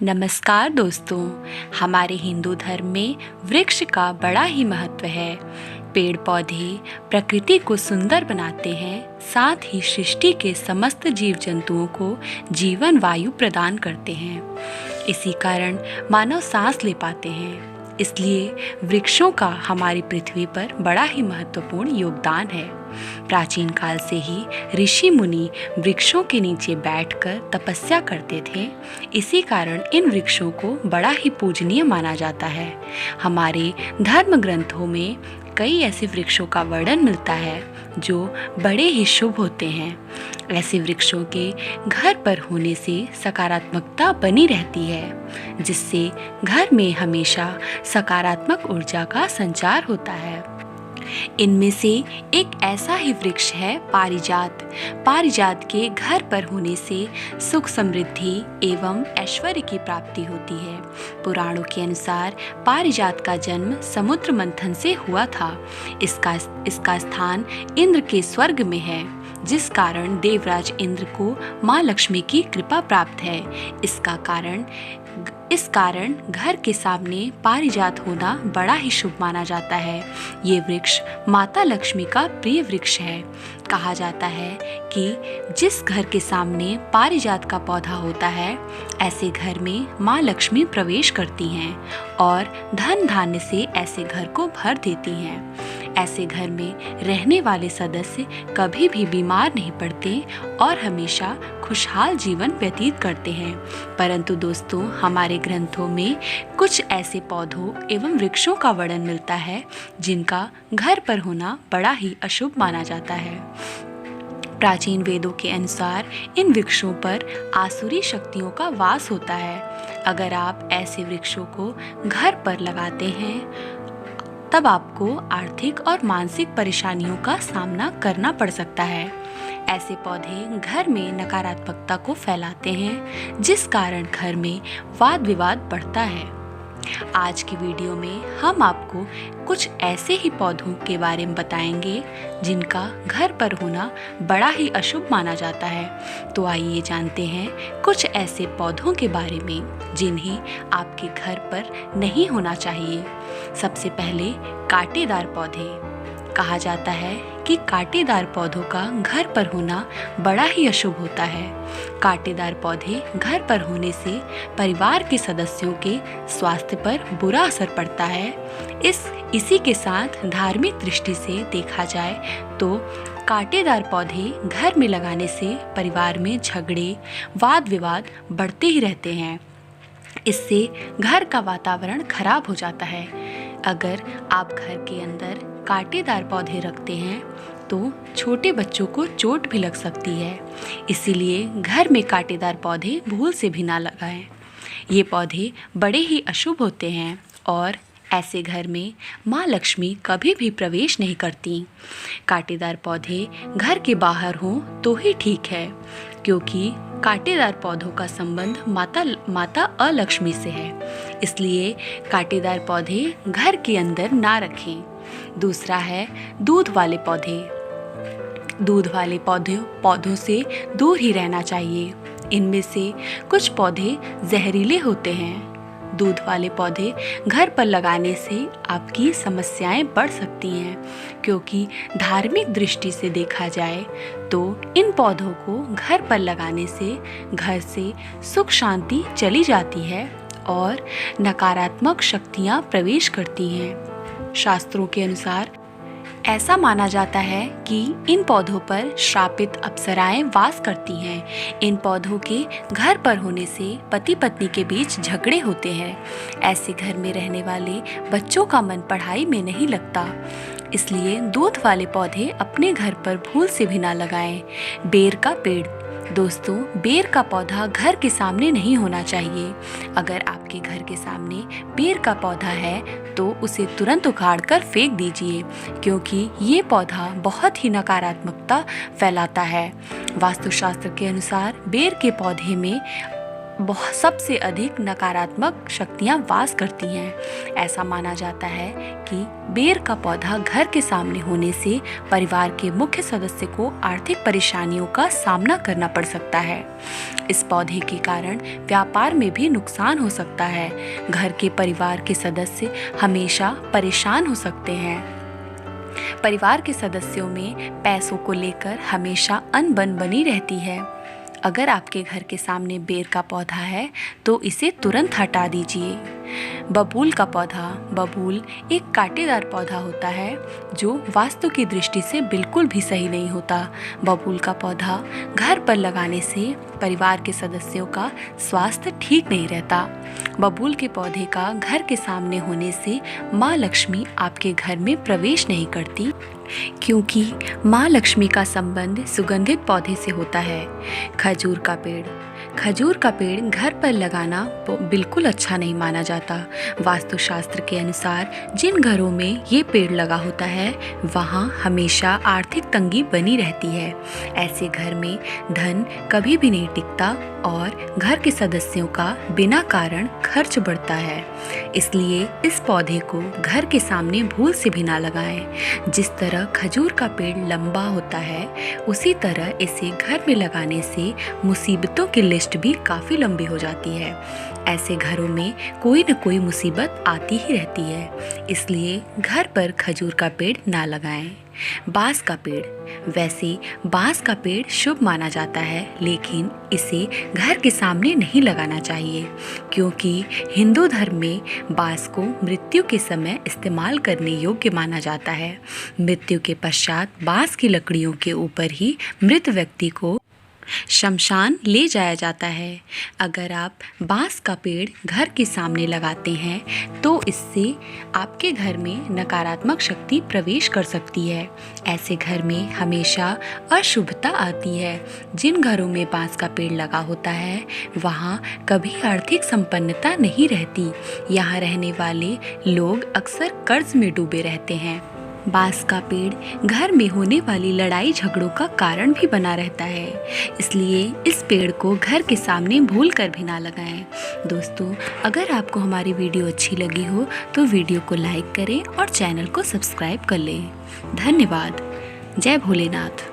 नमस्कार दोस्तों। हमारे हिंदू धर्म में वृक्ष का बड़ा ही महत्व है। पेड़ पौधे प्रकृति को सुंदर बनाते हैं, साथ ही सृष्टि के समस्त जीव जंतुओं को जीवन वायु प्रदान करते हैं। इसी कारण मानव सांस ले पाते हैं। इसलिए वृक्षों का हमारी पृथ्वी पर बड़ा ही महत्वपूर्ण योगदान है। प्राचीन काल से ही ऋषि मुनि वृक्षों के नीचे बैठकर तपस्या करते थे। इसी कारण इन वृक्षों को बड़ा ही पूजनीय माना जाता है। हमारे धर्म ग्रंथों में कई ऐसे वृक्षों का वर्णन मिलता है जो बड़े ही शुभ होते हैं। ऐसे वृक्षों के घर पर होने से सकारात्मकता बनी रहती है, जिससे घर में हमेशा सकारात्मक ऊर्जा का संचार होता है। इनमें से एक ऐसा ही वृक्ष है पारिजात। पारिजात के घर पर होने से सुख समृद्धि एवं ऐश्वर्य की प्राप्ति होती है। पुराणों के अनुसार पारिजात का जन्म समुद्र मंथन से हुआ था। इसका स्थान इंद्र के स्वर्ग में है, जिस कारण देवराज इंद्र को माँ लक्ष्मी की कृपा प्राप्त है। इस कारण घर के सामने पारिजात होना बड़ा ही शुभ माना जाता है। ये वृक्ष माता लक्ष्मी का प्रिय वृक्ष है। कहा जाता है कि जिस घर के सामने पारिजात का पौधा होता है, ऐसे घर में माँ लक्ष्मी प्रवेश करती हैं और धन धान्य से ऐसे घर को भर देती हैं। ऐसे घर में रहने वाले सदस्य कभी भी बीमार नहीं पड़ते और हमेशा खुशहाल जीवन व्यतीत करते हैं। परंतु दोस्तों, हमारे ग्रंथों में कुछ ऐसे पौधों एवं वृक्षों का वर्णन मिलता है जिनका घर पर होना बड़ा ही अशुभ माना जाता है। प्राचीन वेदों के अनुसार इन वृक्षों पर आसुरी शक्तियों का वास होता है। अगर आप ऐसे वृक्षों को घर पर लगाते हैं, तब आपको आर्थिक और मानसिक परेशानियों का सामना करना पड़ सकता है। ऐसे पौधे घर में नकारात्मकता को फैलाते हैं, जिस कारण घर में वाद विवाद बढ़ता है। आज की वीडियो में हम आपको कुछ ऐसे ही पौधों के बारे में बताएंगे जिनका घर पर होना बड़ा ही अशुभ माना जाता है। तो आइए जानते हैं कुछ ऐसे पौधों के बारे में जिन्हें आपके घर पर नहीं होना चाहिए। सबसे पहले कांटेदार पौधे। कहा जाता है कि कांटेदार पौधों का घर पर होना बड़ा ही अशुभ होता है। कांटेदार पौधे घर पर होने से परिवार के सदस्यों के स्वास्थ्य पर बुरा असर पड़ता है। इसी के साथ धार्मिक दृष्टि से देखा जाए तो कांटेदार पौधे घर में लगाने से परिवार में झगड़े वाद विवाद बढ़ते ही रहते हैं। इससे घर का वातावरण खराब हो जाता है। अगर आप घर के अंदर कांटेदार पौधे रखते हैं तो छोटे बच्चों को चोट भी लग सकती है। इसीलिए घर में कांटेदार पौधे भूल से भी ना लगाएं। ये पौधे बड़े ही अशुभ होते हैं और ऐसे घर में माँ लक्ष्मी कभी भी प्रवेश नहीं करती। कांटेदार पौधे घर के बाहर हों तो ही ठीक है, क्योंकि कांटेदार पौधों का संबंध माता अलक्ष्मी से है। इसलिए कांटेदार पौधे घर के अंदर ना रखें। दूसरा है दूध वाले पौधे। दूध वाले पौधों से दूर ही रहना चाहिए। इनमें से कुछ पौधे जहरीले होते हैं। दूध वाले पौधे घर पर लगाने से आपकी समस्याएं बढ़ सकती हैं, क्योंकि धार्मिक दृष्टि से देखा जाए तो इन पौधों को घर पर लगाने से घर से सुख शांति चली जाती है और नकारात्मक शक्तियां प्रवेश करती हैं। शास्त्रों के अनुसार ऐसा माना जाता है कि इन पौधों पर श्रापित अप्सराएं वास करती हैं। इन पौधों के घर पर होने से पति पत्नी के बीच झगड़े होते हैं। ऐसे घर में रहने वाले बच्चों का मन पढ़ाई में नहीं लगता। इसलिए दूध वाले पौधे अपने घर पर भूल से भी ना लगाएं। बेर का पेड़। दोस्तों, बेर का पौधा घर के सामने नहीं होना चाहिए। अगर आपके घर के सामने बेर का पौधा है तो उसे तुरंत उखाड़ कर फेंक दीजिए, क्योंकि ये पौधा बहुत ही नकारात्मकता फैलाता है। वास्तुशास्त्र के अनुसार बेर के पौधे में बहुत सबसे अधिक नकारात्मक शक्तियाँ वास करती हैं। ऐसा माना जाता है कि बेर का पौधा घर के सामने होने से परिवार के मुख्य सदस्य को आर्थिक परेशानियों का सामना करना पड़ सकता है। इस पौधे के कारण व्यापार में भी नुकसान हो सकता है। घर के परिवार के सदस्य हमेशा परेशान हो सकते हैं। परिवार के सदस्यों में पैसों को लेकर हमेशा अनबन बनी रहती है। अगर आपके घर के सामने बेर का पौधा है तो इसे तुरंत हटा दीजिए। बबूल का पौधा। बबूल एक कांटेदार पौधा होता है जो वास्तु की दृष्टि से बिल्कुल भी सही नहीं होता। बबूल का पौधा घर पर लगाने से परिवार के सदस्यों का स्वास्थ्य ठीक नहीं रहता। बबूल के पौधे का घर के सामने होने से माँ लक्ष्मी आपके घर में प्रवेश नहीं करती, क्योंकि माँ लक्ष्मी का संबंध सुगंधित पौधे से होता है। खजूर का पेड़। खजूर का पेड़ घर पर लगाना बिल्कुल अच्छा नहीं माना जाता। वास्तुशास्त्र के अनुसार जिन घरों में ये पेड़ लगा होता है वहाँ हमेशा आर्थिक तंगी बनी रहती है। ऐसे घर में धन कभी भी नहीं टिकता और घर के सदस्यों का बिना कारण खर्च बढ़ता है। इसलिए इस पौधे को घर के सामने भूल से भी ना लगाएं। जिस तरह खजूर का पेड़ लंबा होता है उसी तरह इसे घर में लगाने से मुसीबतों की लिस्ट भी काफ़ी लंबी हो जाती है। ऐसे घरों में कोई न कोई मुसीबत आती ही रहती है, इसलिए घर पर खजूर का पेड़ ना लगाएं। बांस का पेड़। वैसे बांस का पेड़ शुभ माना जाता है, लेकिन इसे घर के सामने नहीं लगाना चाहिए, क्योंकि हिंदू धर्म में बांस को मृत्यु के समय इस्तेमाल करने योग्य माना जाता है। मृत्यु के पश्चात बांस की लकड़ियों के ऊपर ही मृत व्यक्ति को शमशान ले जाया जाता है। अगर आप बांस का पेड़ घर के सामने लगाते हैं तो इससे आपके घर में नकारात्मक शक्ति प्रवेश कर सकती है। ऐसे घर में हमेशा अशुभता आती है। जिन घरों में बांस का पेड़ लगा होता है वहाँ कभी आर्थिक संपन्नता नहीं रहती। यहाँ रहने वाले लोग अक्सर कर्ज में डूबे रहते हैं। बांस का पेड़ घर में होने वाली लड़ाई झगड़ों का कारण भी बना रहता है, इसलिए इस पेड़ को घर के सामने भूल कर भी ना लगाएं। दोस्तों, अगर आपको हमारी वीडियो अच्छी लगी हो तो वीडियो को लाइक करें और चैनल को सब्सक्राइब कर लें। धन्यवाद। जय भोलेनाथ।